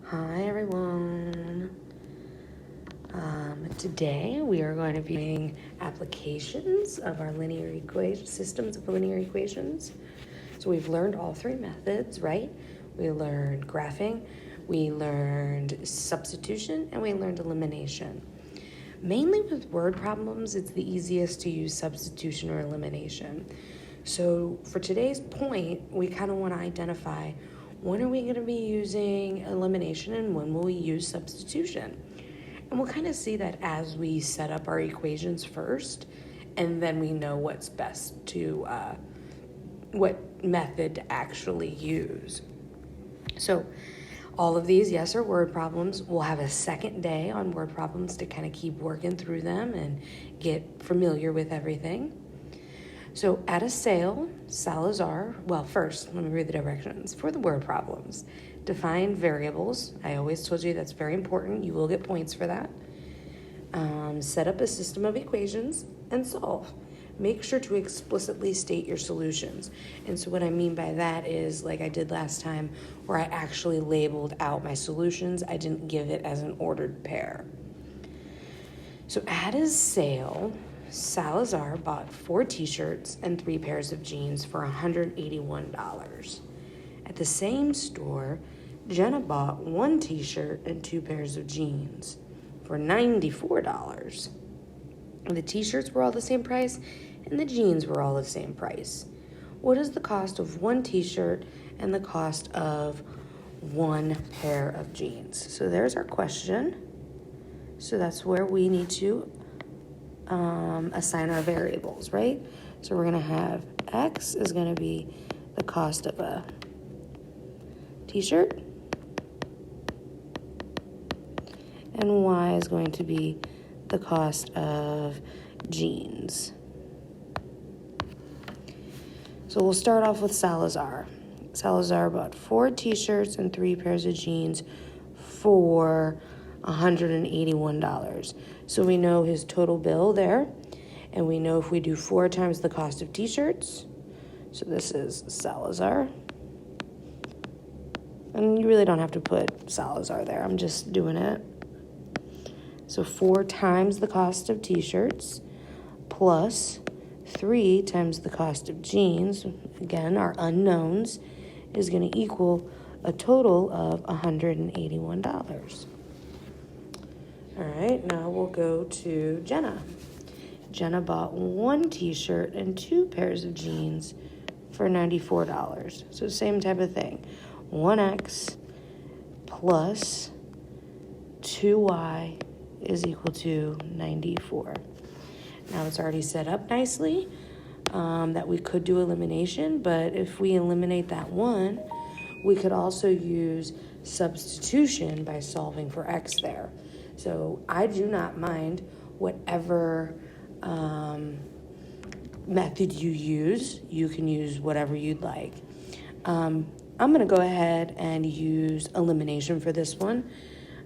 Hi everyone. Today we are going to be doing applications of our linear equation systems of linear equations. So we've learned all three methods, right? We learned graphing, we learned substitution, and we learned elimination. Mainly with word problems, it's the easiest to use substitution or elimination. So for today's point, we kind of want to identify when are we going to be using elimination and when will we use substitution. And we'll kind of see that as we set up our equations first, and then we know what's best to, what method to actually use. So all of these, yes, are word problems. We'll have a second day on word problems to kind of keep working through them and get familiar with everything. So at a sale, Salazar, well, first, let me read the directions. For the word problems, define variables. I always told you that's very important. You will get points for that. Set up a system of equations and solve. Make sure to explicitly state your solutions. And so what I mean by that is, like I did last time, where I actually labeled out my solutions. I didn't give it as an ordered pair. So at his sale, Salazar bought 4 t-shirts and 3 pairs of jeans for $181. At the same store, Jenna bought 1 t-shirt and 2 pairs of jeans for $94. The t-shirts were all the same price and the jeans were all the same price. What is the cost of 1 t-shirt and the cost of 1 pair of jeans? So there's our question. So that's where we need to assign our variables, right? So we're going to have X is going to be the cost of a t-shirt, and Y is going to be the cost of jeans. So we'll start off with Salazar. Salazar bought 4 t-shirts and 3 pairs of jeans for $181. So we know his total bill there, and we know if we do 4 times the cost of t-shirts, so this is Salazar, and you really don't have to put Salazar there, I'm just doing it. So 4 times the cost of t-shirts plus 3 times the cost of jeans, again, our unknowns, is going to equal a total of $181. All right, now we'll go to Jenna. Jenna bought 1 t-shirt and 2 pairs of jeans for $94. So same type of thing. 1x plus 2y is equal to 94. Now it's already set up nicely that we could do elimination, but if we eliminate that 1, we could also use substitution by solving for x there. So I do not mind whatever method you use. You can use whatever you'd like. I'm going to go ahead and use elimination for this one,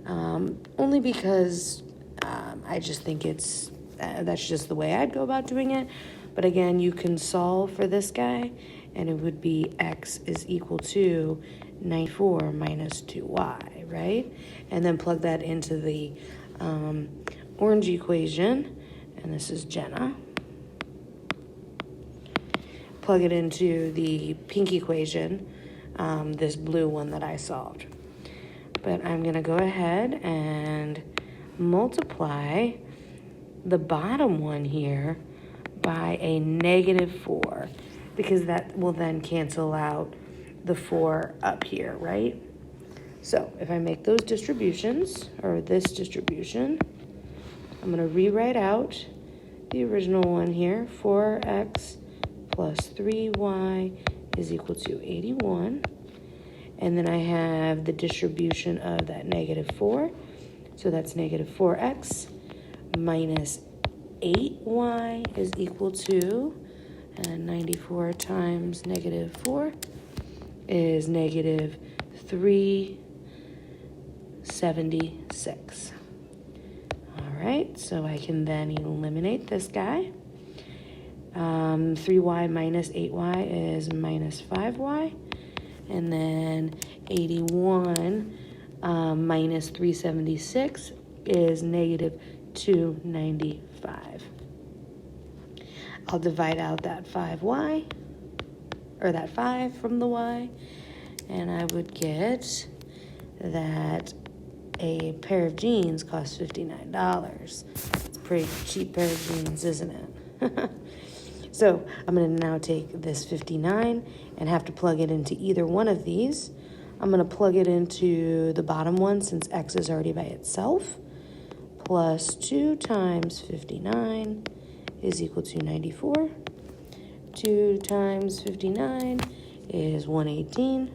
only because I just think that's just the way I'd go about doing it. But again, you can solve for this guy, and it would be x is equal to 94 minus 2y, right? And then plug that into the orange equation, and this is Jenna. Plug it into the pink equation, this blue one that I solved. But I'm going to go ahead and multiply the bottom one here by a -4, because that will then cancel out the 4 up here, right? So if I make those distributions, or this distribution, I'm going to rewrite out the original one here. 4x plus 3y is equal to 81. And then I have the distribution of that -4. So that's -4x minus 8y is equal to, and 94 times -4 is -376. All right, so I can then eliminate this guy. 3y minus 8y is minus 5y. And then 81 minus 376 is negative 295. I'll divide out that 5y, or that 5 from the y, and I would get that a pair of jeans costs $59. It's a pretty cheap pair of jeans, isn't it? So I'm going to now take this 59 and have to plug it into either one of these. I'm going to plug it into the bottom one since x is already by itself. Plus 2 times 59 is equal to 94. 2 times 59 is 118.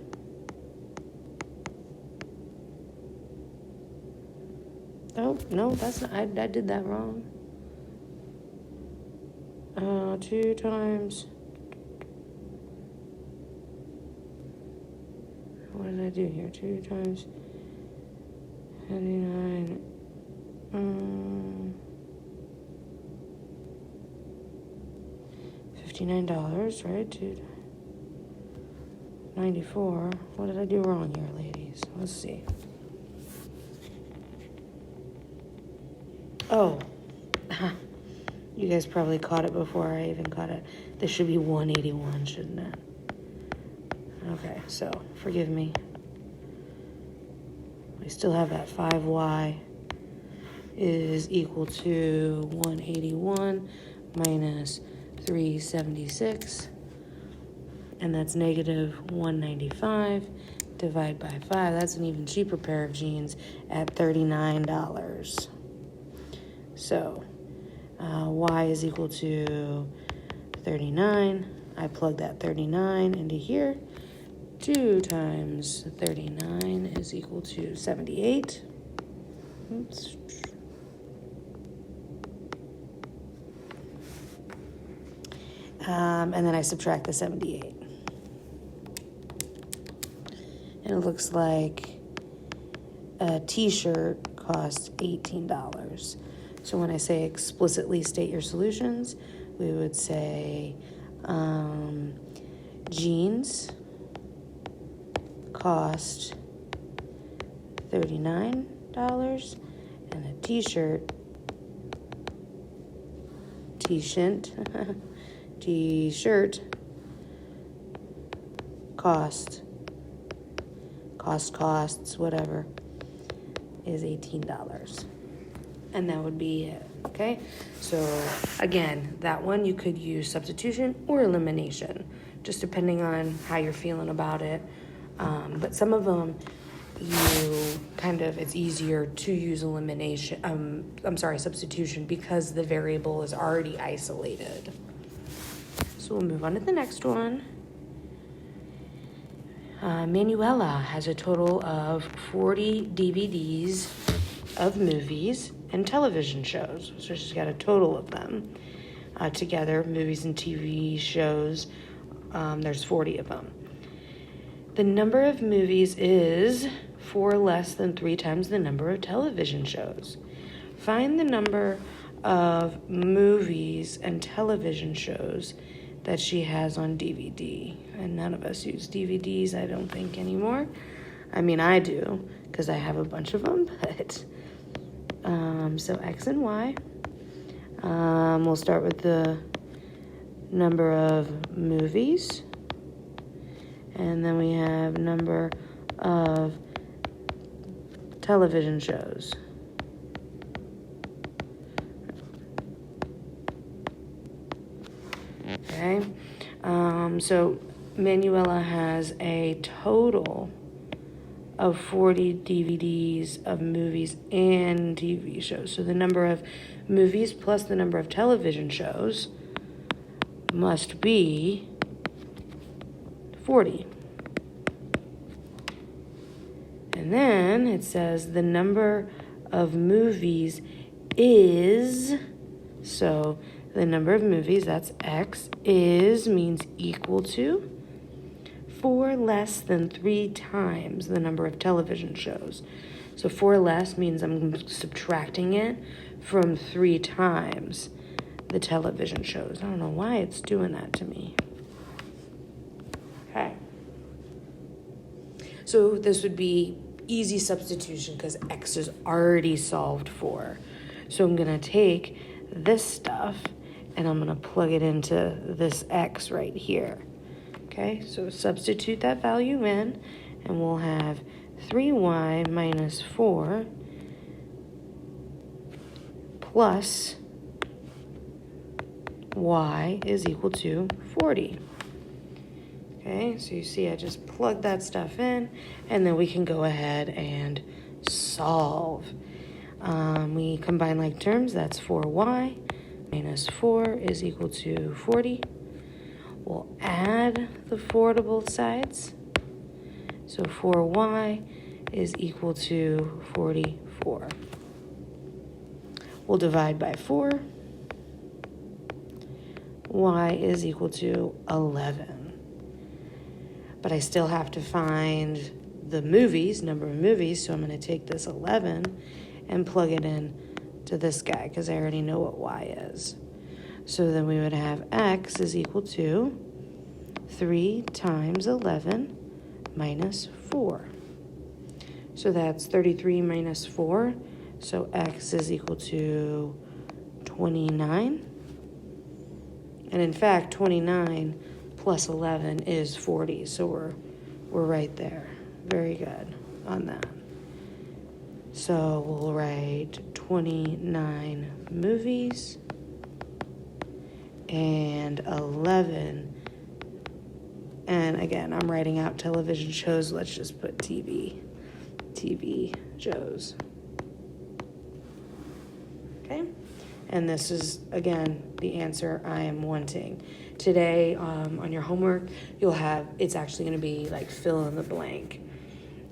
Oh, no, that's not, I did that wrong. 2 times, what did I do here? 2 times 79, $59, right? 94. What did I do wrong here, ladies? Let's see. Oh, you guys probably caught it before I even caught it. This should be 181, shouldn't it? Okay, so forgive me. We still have that 5y is equal to 181 minus 376, and that's negative 195. Divide by 5. That's an even cheaper pair of jeans at $39. So y is equal to 39. I plug that 39 into here. 2 times 39 is equal to 78. Oops. And then I subtract the 78. And it looks like a t-shirt costs $18. So when I say explicitly state your solutions, we would say jeans cost $39 and a t-shirt costs whatever is $18. And that would be it, okay? So again, that one you could use substitution or elimination, just depending on how you're feeling about it. But some of them, it's easier to use substitution because the variable is already isolated. So we'll move on to the next one. Manuela has a total of 40 DVDs of movies and television shows. So she's got a total of them together, movies and TV shows. There's 40 of them. The number of movies is 4 less than 3 times the number of television shows. Find the number of movies and television shows that she has on DVD. And none of us use DVDs, I don't think, anymore. I mean, I do, because I have a bunch of them, but... so X and Y. We'll start with the number of movies. And then we have number of television shows. Okay. So Manuela has a total of 40 DVDs of movies and TV shows. So the number of movies plus the number of television shows must be 40. And then it says the number of movies is, so the number of movies, that's X, is means equal to 4 less than 3 times the number of television shows. So 4 less means I'm subtracting it from 3 times the television shows. I don't know why it's doing that to me. Okay. So this would be easy substitution because x is already solved for. So I'm going to take this stuff and I'm going to plug it into this x right here. Okay, so substitute that value in, and we'll have 3y minus 4 plus y is equal to 40. Okay, so you see I just plug that stuff in, and then we can go ahead and solve. We combine like terms, that's 4y minus 4 is equal to 40. We'll add the 4 to both sides. So 4y is equal to 44. We'll divide by 4. Y is equal to 11. But I still have to find the number of movies, so I'm going to take this 11 and plug it in to this guy because I already know what y is. So then we would have x is equal to 3 times 11 minus 4. So that's 33 minus 4. So x is equal to 29. And in fact, 29 plus 11 is 40. So we're right there. Very good on that. So we'll write 29 movies and 11. And again, I'm writing out television shows. Let's just put TV shows. Okay? And this is, again, the answer I am wanting. Today, on your homework, it's actually going to be like fill in the blank.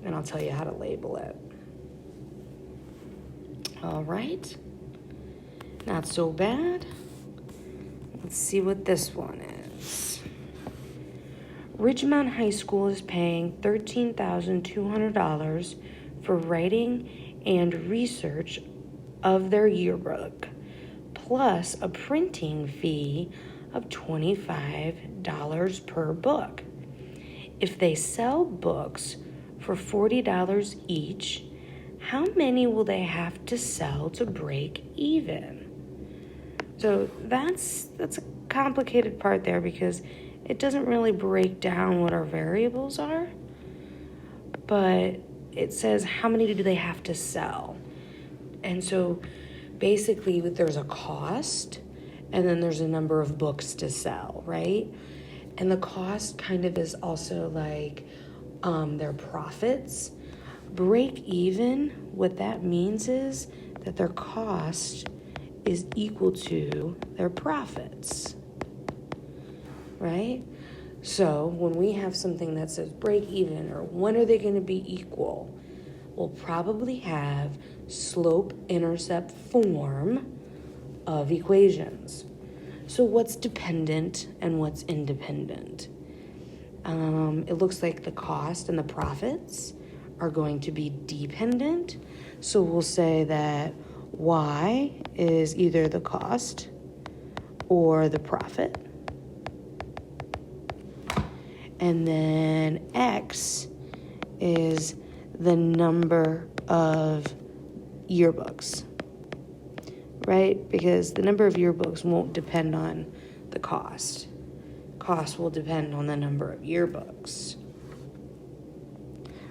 And I'll tell you how to label it. All right. Not so bad. Let's see what this one is. Ridgemont High School is paying $13,200 for writing and research of their yearbook, plus a printing fee of $25 per book. If they sell books for $40 each, how many will they have to sell to break even? So that's a complicated part there because it doesn't really break down what our variables are, but it says how many do they have to sell. And so basically there's a cost and then there's a number of books to sell, right? And the cost kind of is also like their profits. Break even, what that means is that their cost is equal to their profits, right? So when we have something that says break even or when are they going to be equal, we'll probably have slope-intercept form of equations. So what's dependent and what's independent? It looks like the cost and the profits are going to be dependent. So we'll say that y is either the cost or the profit. And then x is the number of yearbooks, right? Because the number of yearbooks won't depend on the cost. Cost will depend on the number of yearbooks.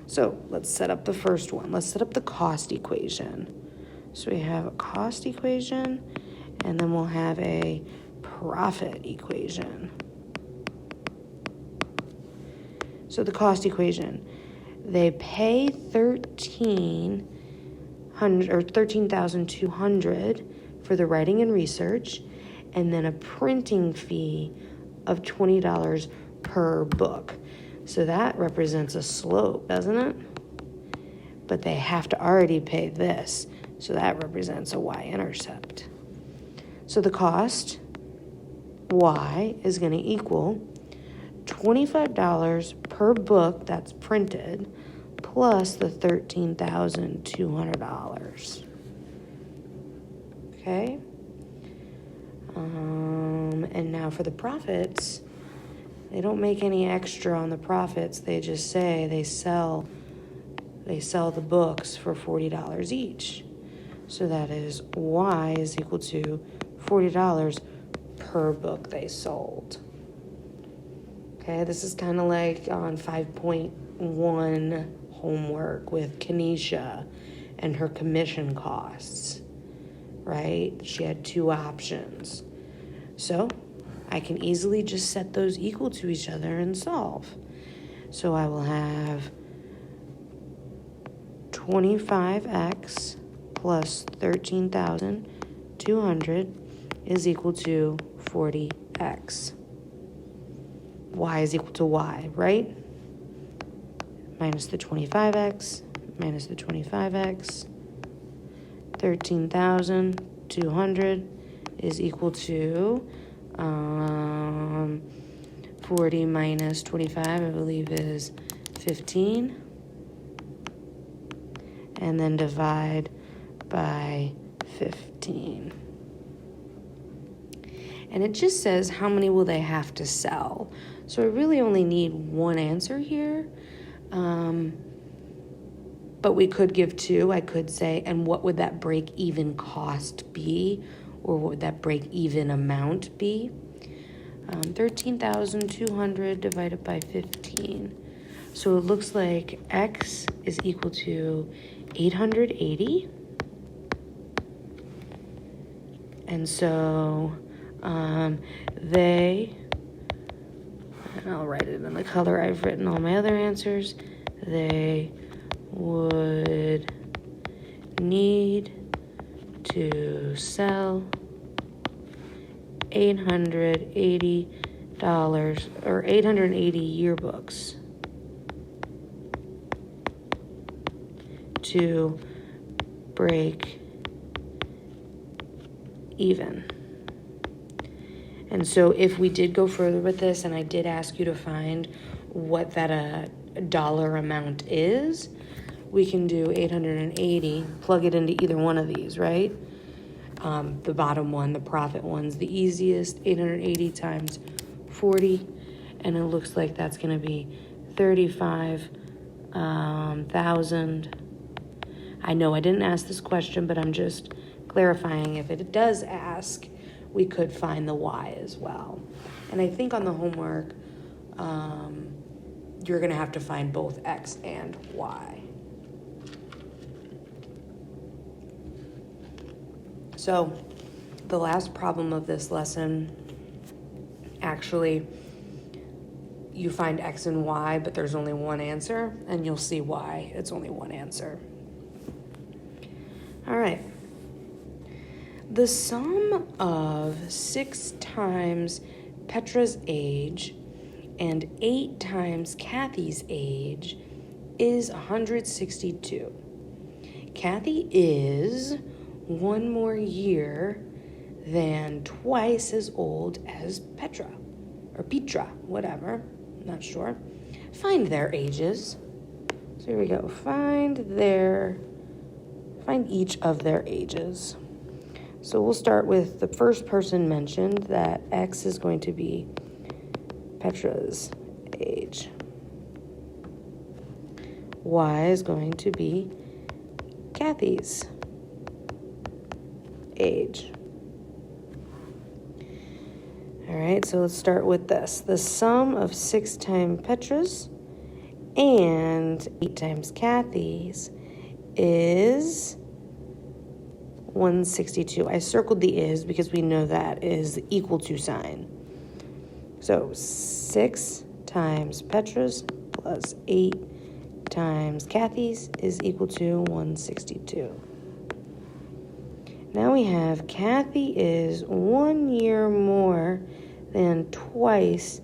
So let's set up the first one. Let's set up the cost equation. So we have a cost equation, and then we'll have a profit equation. So the cost equation, they pay $13,200 for the writing and research, and then a printing fee of $20 per book. So that represents a slope, doesn't it? But they have to already pay this, so that represents a y-intercept. So the cost, y, is going to equal $25 per book that's printed plus the $13,200. Okay? And now for the profits, They don't make any extra on the profits. They just say they sell the books for $40 each. So that is Y is equal to $40 per book they sold. Okay, this is kind of like on 5.1 homework with Kenesha and her commission costs, right? She had two options. So I can easily just set those equal to each other and solve. So I will have 25x plus 13,200 is equal to 40x. Y is equal to Y, right? Minus the 25x, minus the 25x. 13,200 is equal to 40 minus 25, I believe, is 15. And then divide by 15. And it just says how many will they have to sell. So I really only need one answer here. But we could give two. I could say, and what would that break-even cost be? Or what would that break-even amount be? 13,200 divided by 15. So it looks like X is equal to 880. And so and I'll write it in the color I've written all my other answers, they would need to sell $880 or 880 yearbooks to break even. And so if we did go further with this, and I did ask you to find what that dollar amount is, we can do 880, plug it into either one of these, right? The bottom one, the profit one's the easiest, 880 times 40, and it looks like that's going to be 35,000. I know I didn't ask this question, but I'm just clarifying. If it does ask, we could find the Y as well. And I think on the homework, you're going to have to find both X and Y. So the last problem of this lesson, actually, you find X and Y, but there's only one answer, and you'll see why it's only one answer. All right. The sum of 6 times Petra's age and 8 times Kathy's age is 162. Kathy is 1 more year than twice as old as Petra, or Petra, whatever, not sure. Find their ages. So here we go. Find each of their ages. So we'll start with the first person mentioned, that X is going to be Petra's age. Y is going to be Kathy's age. All right, so let's start with this. The sum of 6 times Petra's and 8 times Kathy's is 162. I circled the is because we know that is the equal to sign. So 6 times Petra's plus 8 times Kathy's is equal to 162. Now we have Kathy is 1 year more than twice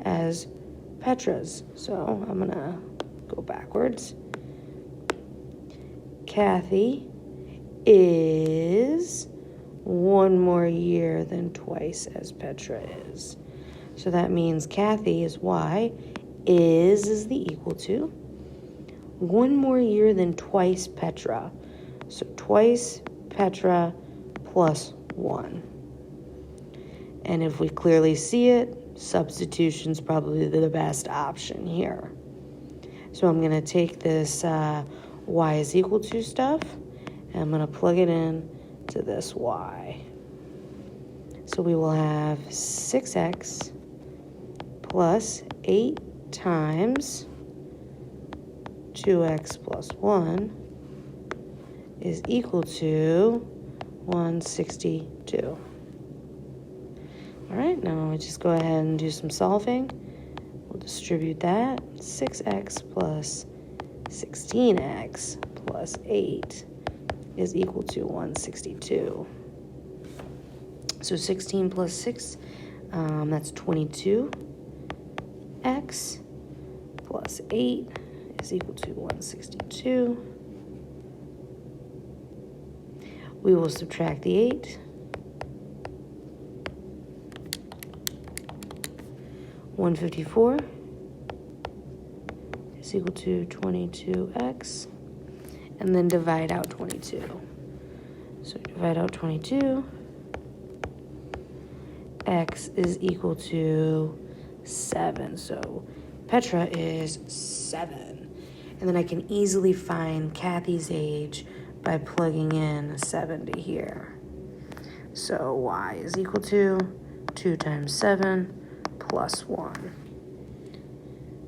as Petra's. So I'm going to go backwards. Kathy is 1 more year than twice as Petra is. So that means Kathy is Y, is the equal to 1 more year than twice Petra. So twice Petra plus 1. And if we clearly see it, substitution's probably the best option here. So I'm going to take this y is equal to stuff, and I'm going to plug it in to this y. So we will have 6x plus 8 times 2x plus 1 is equal to 162. All right, now we just go ahead and do some solving. We'll distribute that. 6x plus 16x plus 8 is equal to 162. So 16 plus 6, that's 22x plus 8 is equal to 162. We will subtract the 8. 154 is equal to 22x, and then divide out 22. So divide out 22. X is equal to 7. So Petra is 7. And then I can easily find Kathy's age by plugging in 7 to here. So y is equal to 2 times 7 plus 1.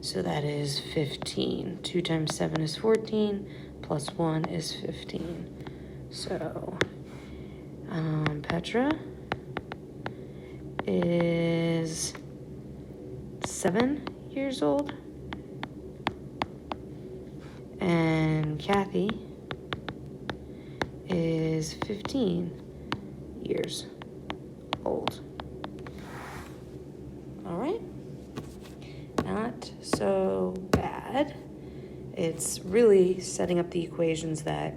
So that is 15. 2 times 7 is 14, plus 1 is 15. So Petra is 7 years old, and Kathy is 15 years old. All right, not so bad. It's really setting up the equations that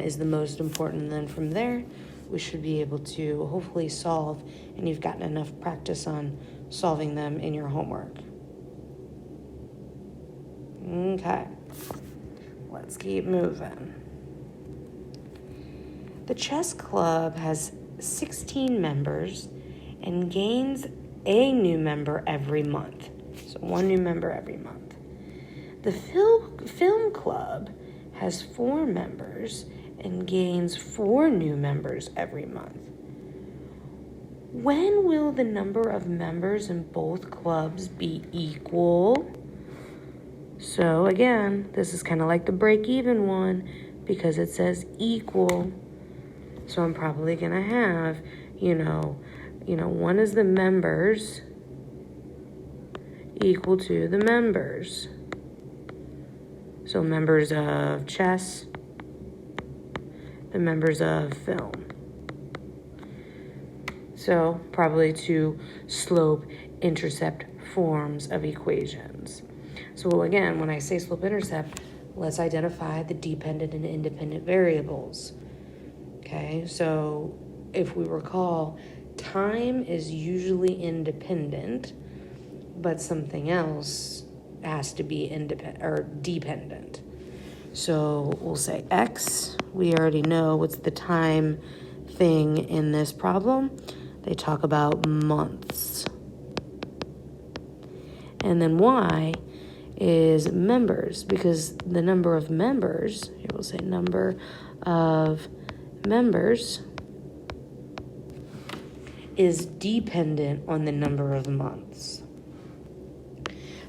is the most important, and then from there we should be able to hopefully solve, and you've gotten enough practice on solving them in your homework. Okay, let's keep moving. The chess club has 16 members and gains a new member every month. So one new member every month. The film club has 4 members and gains 4 new members every month. When will the number of members in both clubs be equal? So again, this is kind of like the break-even one because it says equal. So I'm probably going to have, one is the members equal to the members. So members of chess, the members of film. So probably 2 slope-intercept forms of equations. So again, when I say slope-intercept, let's identify the dependent and independent variables. Okay, so if we recall, time is usually independent, but something else has to be independent or dependent. So we'll say X, we already know what's the time thing in this problem. They talk about months. And then Y is members, because the number of members, here we'll say number of members is dependent on the number of months.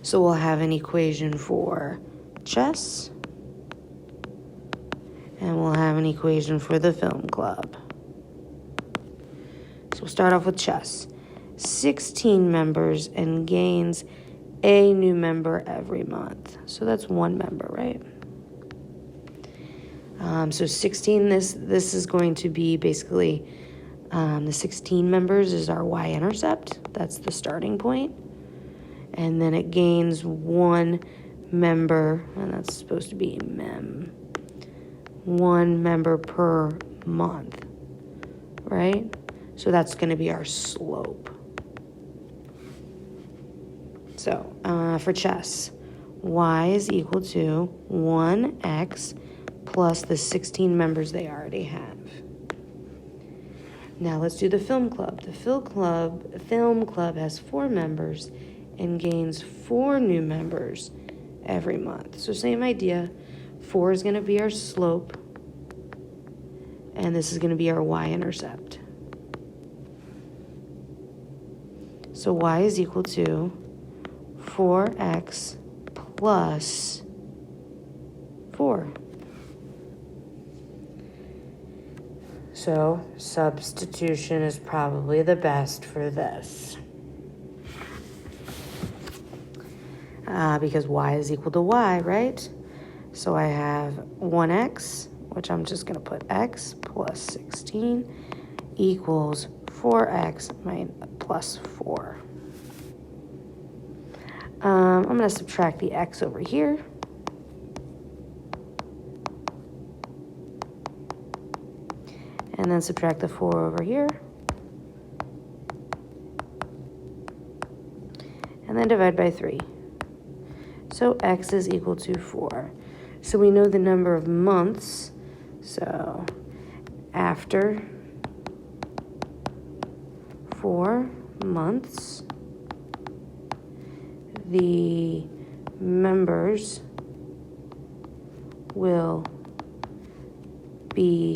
So we'll have an equation for chess, and we'll have an equation for the film club. So we'll start off with chess. 16 members and gains a new member every month. So that's 1 member, right? So 16, this is going to be basically the 16 members is our y-intercept. That's the starting point. And then it gains 1 member, and that's supposed to be 1 member per month, right? So that's going to be our slope. So for chess, y is equal to 1x plus the 16 members they already have. Now let's do the film club. The film club has 4 members and gains 4 new members every month. So same idea. 4 is going to be our slope, and this is going to be our y-intercept. So y is equal to 4x plus 4. So substitution is probably the best for this. Because y is equal to y, right? So I have 1x, which I'm just going to put x plus 16 equals 4x plus 4. I'm going to subtract the x over here. And then subtract the 4 over here. And then divide by 3. So x is equal to 4. So we know the number of months. So after 4 months, the members will be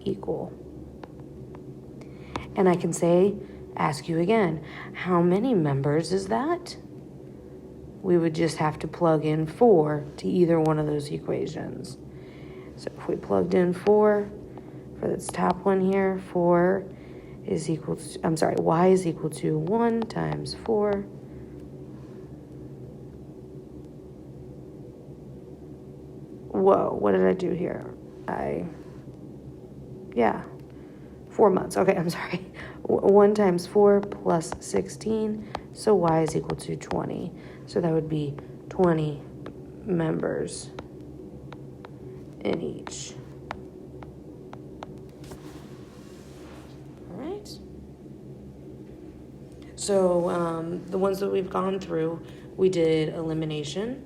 equal. And I can ask you again, how many members is that? We would just have to plug in 4 to either one of those equations. So if we plugged in 4 for this top one here, 4 is equal to, y is equal to 1 times 4. Whoa, what did I do here? 4 months. Okay, I'm sorry. 1 times 4 plus 16, so y is equal to 20. So that would be 20 members in each. All right. So the ones that we've gone through, we did elimination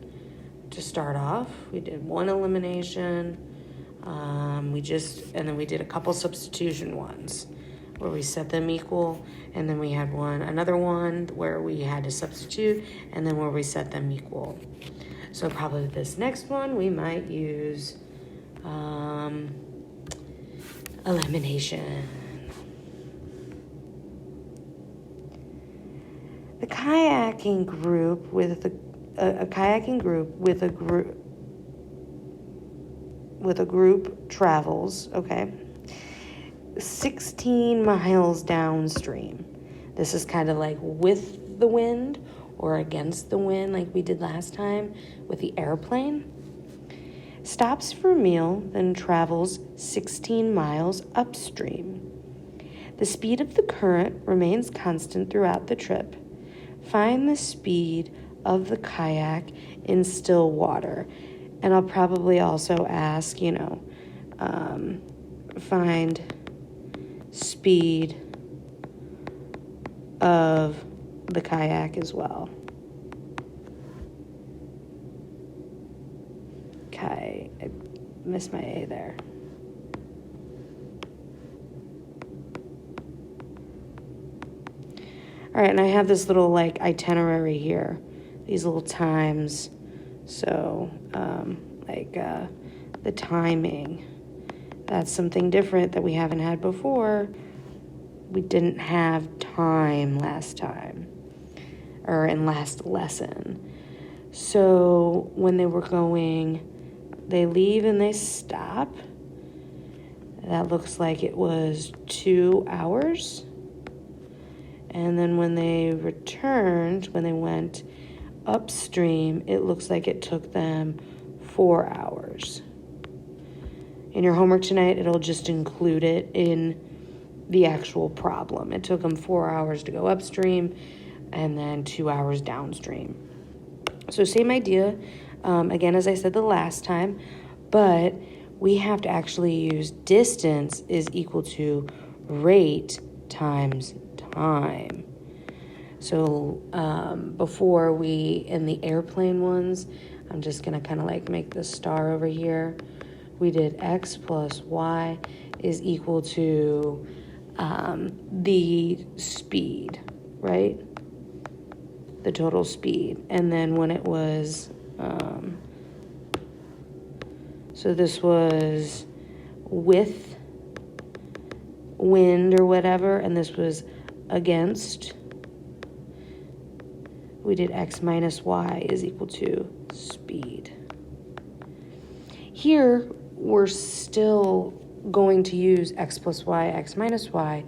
to start off. We did one elimination. And then we did a couple substitution ones where we set them equal, and then we had another one where we had to substitute, and then where we set them equal. So probably this next one we might use elimination. The kayaking group with a group travels, 16 miles downstream. This is kind of like with the wind or against the wind like we did last time with the airplane. Stops for a meal, then travels 16 miles upstream. The speed of the current remains constant throughout the trip. Find the speed of the kayak in still water. And I'll probably also ask, find speed of the kayak as well. Okay, I missed my A there. All right, and I have this little itinerary here, these little times. So, the timing, that's something different that we haven't had before. We didn't have time last time, or in last lesson. So when they were going, they leave and they stop. That looks like it was 2 hours. And then when they returned, when they went upstream, it looks like it took them 4 hours. In your homework tonight, it'll just include it in the actual problem. It took them 4 hours to go upstream and then 2 hours downstream. So same idea, again, as I said the last time, but we have to actually use distance is equal to rate times time. So before in the airplane ones, I'm just going to kind of make the star over here. We did x plus y is equal to the speed, right? The total speed. And then when it was, so this was with wind or whatever, and this was against, we did x minus y is equal to speed. Here, we're still going to use x plus y, x minus y,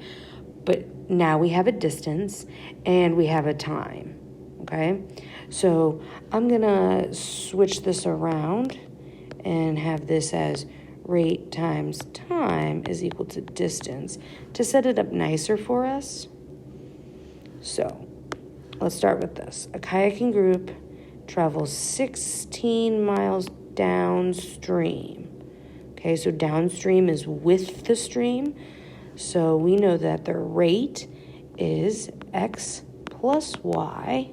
but now we have a distance and we have a time, okay? So I'm gonna switch this around and have this as rate times time is equal to distance to set it up nicer for us. So let's start with this. A kayaking group travels 16 miles downstream. Okay, so downstream is with the stream. So we know that the rate is x plus y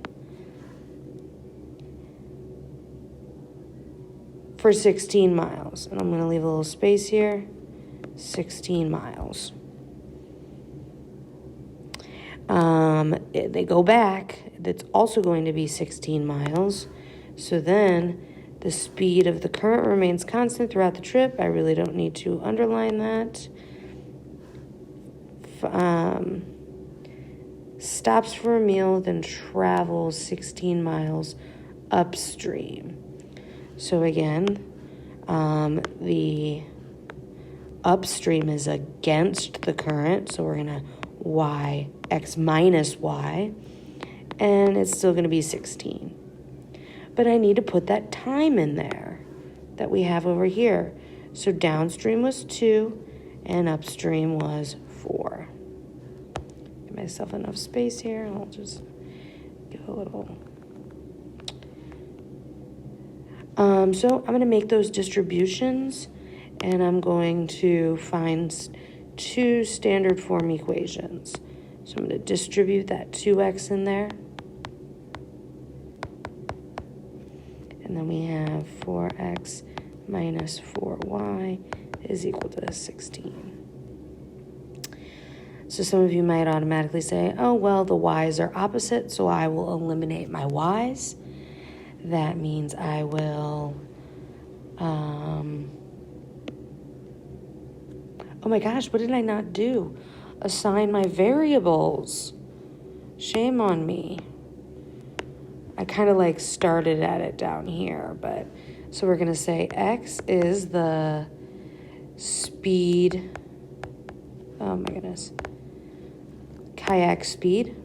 for 16 miles. And I'm going to leave a little space here. 16 miles. They go back. That's also going to be 16 miles. So then the speed of the current remains constant throughout the trip. I really don't need to underline that. Stops for a meal, then travels 16 miles upstream. So again, the upstream is against the current, so we're going to y, x minus y, and it's still going to be 16. But I need to put that time in there that we have over here. So downstream was 2, and upstream was 4. Give myself enough space here, and I'll just give a little... So I'm going to make those distributions, and I'm going to find 2 standard form equations. So I'm going to distribute that 2x in there. And then we have 4x minus 4y is equal to 16. So some of you might automatically say, oh, well, the y's are opposite, so I will eliminate my y's. That means I will, oh my gosh, what did I not do? Assign my variables. Shame on me. I kind of like started at it down here, but so we're going to say x is the speed, oh my goodness, kayak speed.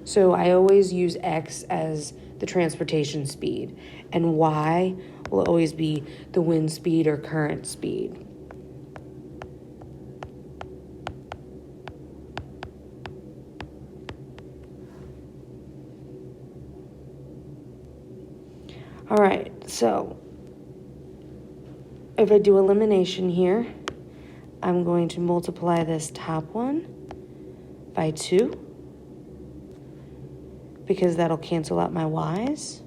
So I always use x as the transportation speed, and y will always be the wind speed or current speed. All right, so if I do elimination here, I'm going to multiply this top one by 2 because that'll cancel out my y's.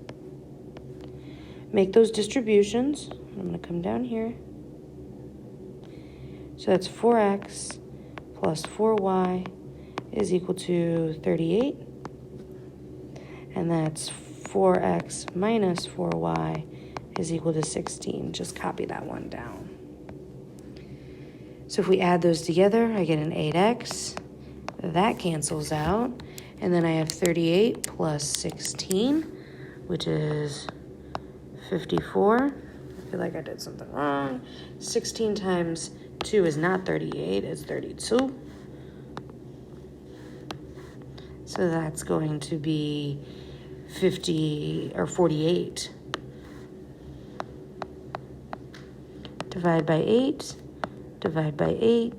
Make those distributions. I'm going to come down here. So that's 4x plus 4y is equal to 38. And that's 4x minus 4y is equal to 16. Just copy that one down. So if we add those together, I get an 8x. That cancels out. And then I have 38 plus 16, which is 54. I feel like I did something wrong. 16 times 2 is not 38, it's 32. So that's going to be 48. Divide by 8, divide by 8,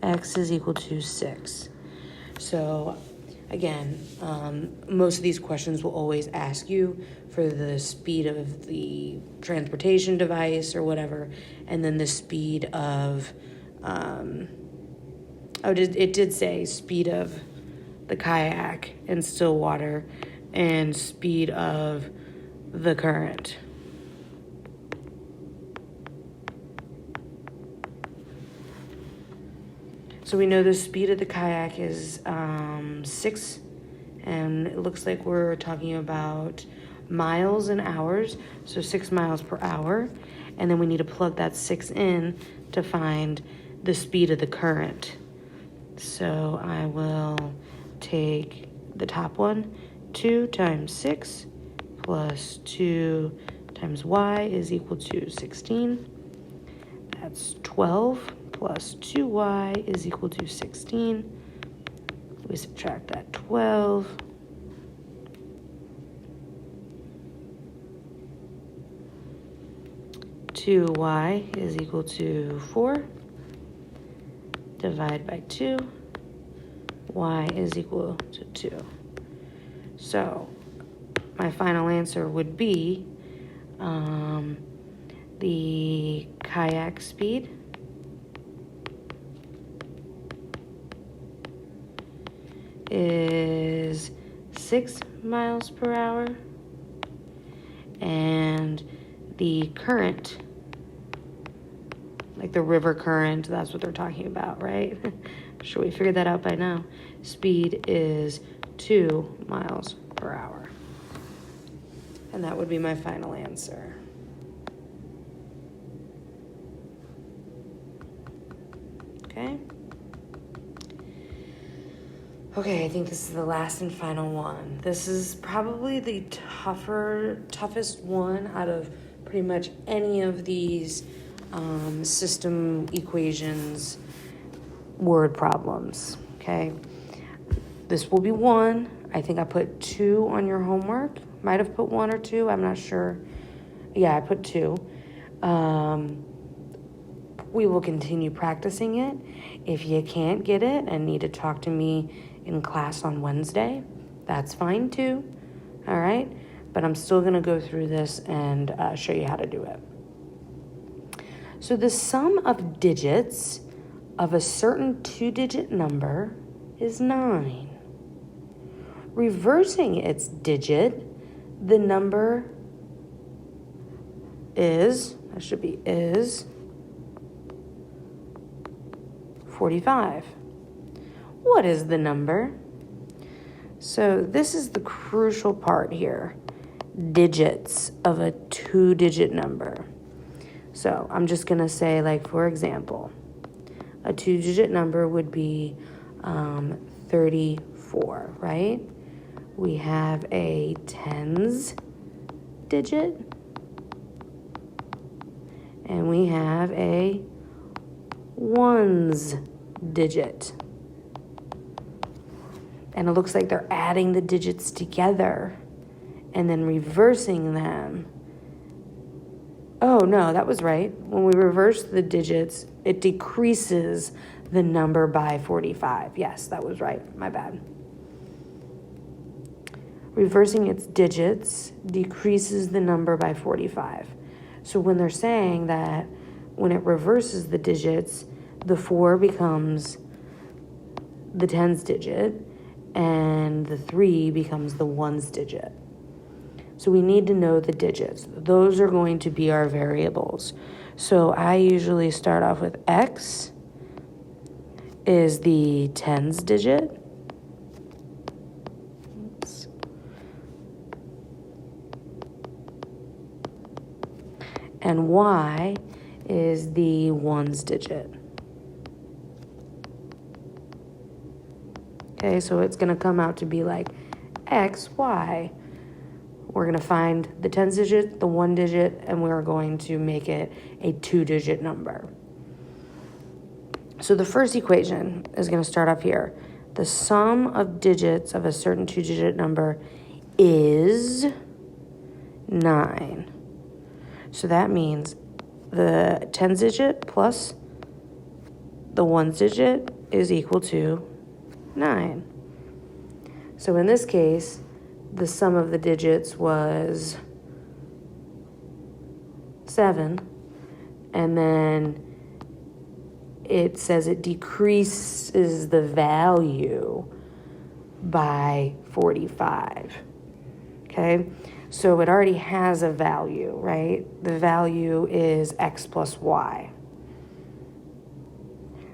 x is equal to 6. So again, most of these questions will always ask you for the speed of the transportation device or whatever, and then the speed of, it did say speed of the kayak in still water and speed of the current. So we know the speed of the kayak is 6, and it looks like we're talking about miles and hours, so 6 miles per hour. And then we need to plug that 6 in to find the speed of the current. So I will take the top one, 2 times 6 plus 2 times y is equal to 16. That's 12 plus 2y is equal to 16. We subtract that 12. Two y is equal to 4. Divide by 2. Y is equal to 2. So my final answer would be the kayak speed is 6 miles per hour, and the current, like the river current, that's what they're talking about, right? Sure, we figured that out by now. Speed is 2 miles per hour. And that would be my final answer. Okay? Okay, I think this is the last and final one. This is probably the toughest one out of pretty much any of these system equations word problems, okay? This will be 1. I think I put 2 on your homework. Might have put 1 or 2, I'm not sure. Yeah, I put 2. We will continue practicing it. If you can't get it and need to talk to me in class on Wednesday, that's fine too, all right? But I'm still gonna go through this and show you how to do it. So the sum of digits of a certain 2-digit number is 9. Reversing its digit, the number is 45. What is the number? So this is the crucial part here. Digits of a 2-digit number. So I'm just going to say, like, for example, a 2-digit number would be 34, right? We have a tens digit, and we have a ones digit. And it looks like they're adding the digits together and then reversing them. Oh, no, that was right. When we reverse the digits, it decreases the number by 45. Yes, that was right. My bad. Reversing its digits decreases the number by 45. So when they're saying that when it reverses the digits, the 4 becomes the tens digit and the 3 becomes the ones digit. So we need to know the digits. Those are going to be our variables. So I usually start off with X is the tens digit. Oops. And Y is the ones digit. Okay, so it's going to come out to be like X, Y. We're going to find the tens digit, the 1 digit, and we're going to make it a 2-digit number. So the first equation is going to start off here. The sum of digits of a certain 2-digit number is 9. So that means the tens digit plus the ones digit is equal to 9. So in this case, the sum of the digits was 7, and then it says it decreases the value by 45. Okay, so it already has a value, right? The value is X plus Y.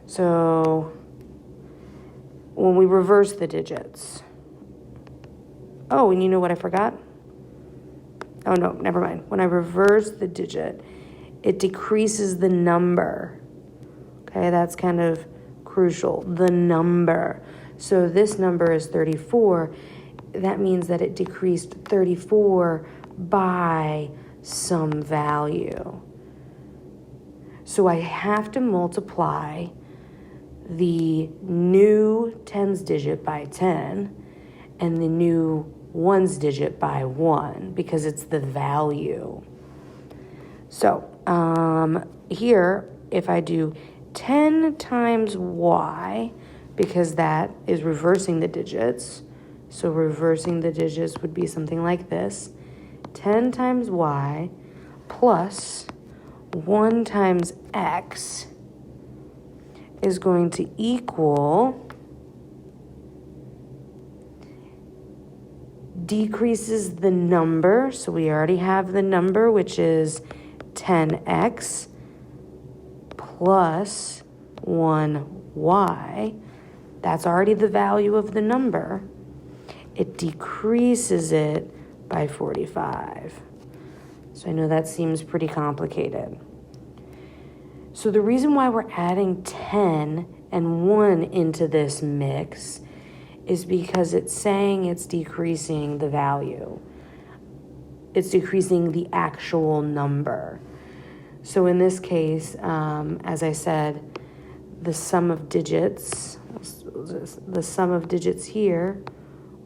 So when we reverse the digits. Oh, and you know what I forgot? Oh, no, never mind. When I reverse the digit, it decreases the number. Okay, that's kind of crucial, the number. So this number is 34. That means that it decreased 34 by some value. So I have to multiply the new tens digit by 10 and the new ones digit by 1 because it's the value. So here, if I do 10 times y, because that is reversing the digits, so reversing the digits would be something like this. 10 times y plus 1 times x is going to equal, decreases the number, so we already have the number, which is 10x plus 1y. That's already the value of the number. It decreases it by 45. So I know that seems pretty complicated. So the reason why we're adding 10 and 1 into this mix is because it's saying it's decreasing the value. It's decreasing the actual number. So in this case, as I said, the sum of digits here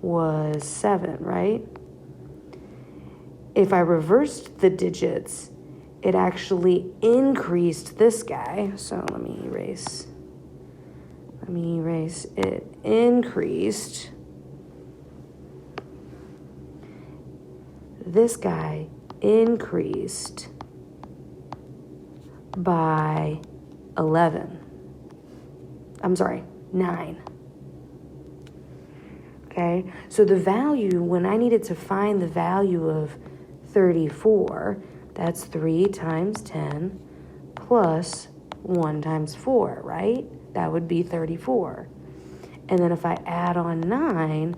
was 7, right? If I reversed the digits, it actually increased this guy. So let me erase. It increased this guy increased by 11. I'm sorry, 9. Okay, so the value, when I needed to find the value of 34, that's 3 times 10 plus 1 times 4, right? That would be 34. And then if I add on 9,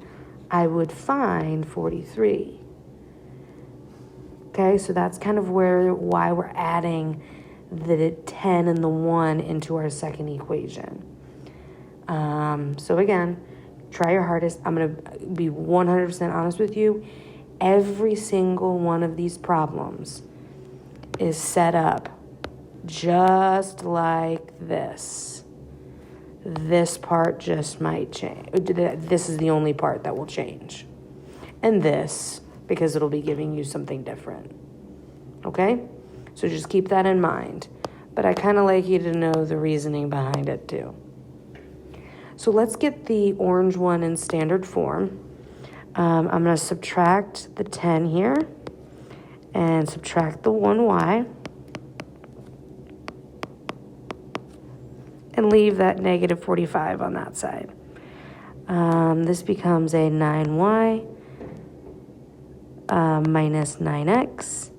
I would find 43. Okay, so that's kind of why we're adding the 10 and the 1 into our second equation. So again, try your hardest. I'm going to be 100% honest with you. Every single one of these problems is set up just like this. This part just might change. This is the only part that will change. And this, because it'll be giving you something different. Okay? So just keep that in mind. But I kind of like you to know the reasoning behind it too. So let's get the orange one in standard form. I'm going to subtract the 10 here and subtract the 1y and leave that negative 45 on that side. This becomes a 9y minus 9x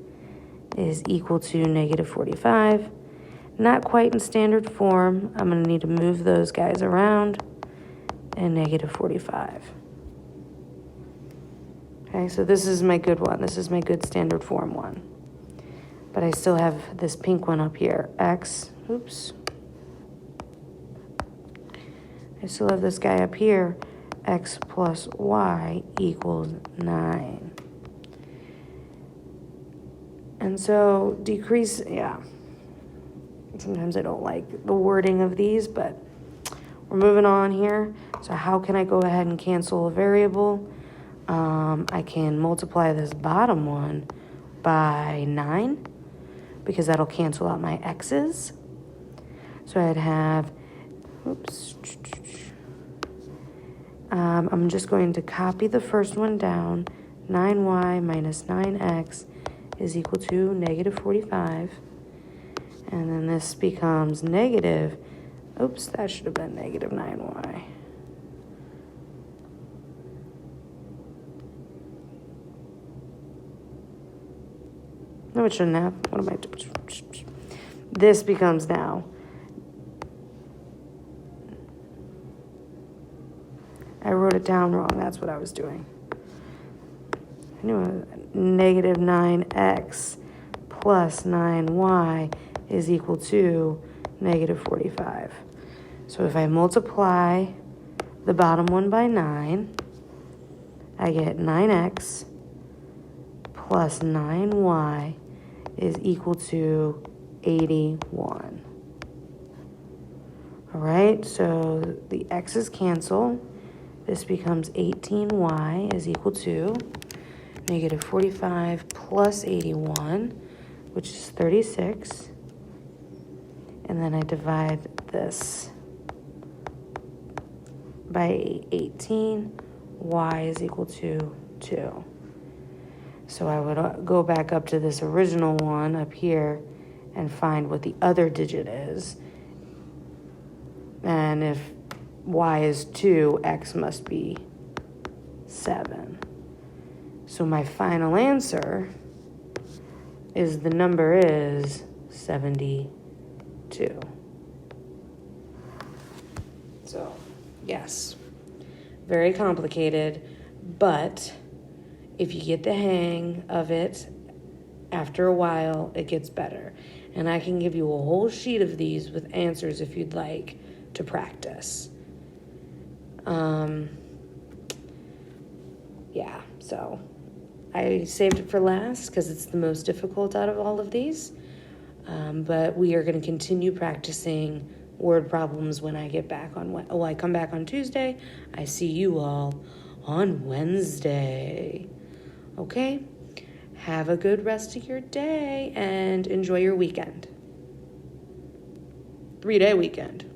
is equal to negative 45. Not quite in standard form. I'm going to need to move those guys around, and negative 45. Okay, so this is my good one. This is my good standard form one. But I still have this pink one up here. I still have this guy up here. X plus y equals 9. And so decrease, sometimes I don't like the wording of these, but we're moving on here. So how can I go ahead and cancel a variable? I can multiply this bottom one by 9 because that'll cancel out my x's. So I'd have, I'm just going to copy the first one down. 9y minus 9x is equal to negative 45. And then this becomes negative, that should have been negative 9y. No, it shouldn't have. What am I doing? This becomes now it down wrong. That's what I was doing. I knew negative 9x plus 9y is equal to negative 45. So if I multiply the bottom one by 9, I get 9x plus 9y is equal to 81. All right, so the x's cancel. This becomes 18y is equal to negative 45 plus 81, which is 36. And then I divide this by 18. Y is equal to 2. So I would go back up to this original one up here and find what the other digit is. And if y is 2, x must be 7. So my final answer is the number is 72. So, yes, very complicated, but if you get the hang of it, after a while, it gets better. And I can give you a whole sheet of these with answers if you'd like to practice. Yeah, so I saved it for last because it's the most difficult out of all of these. But we are going to continue practicing word problems when I get back I come back on Tuesday. I see you all on Wednesday. Okay? Have a good rest of your day and enjoy your weekend. 3-day weekend.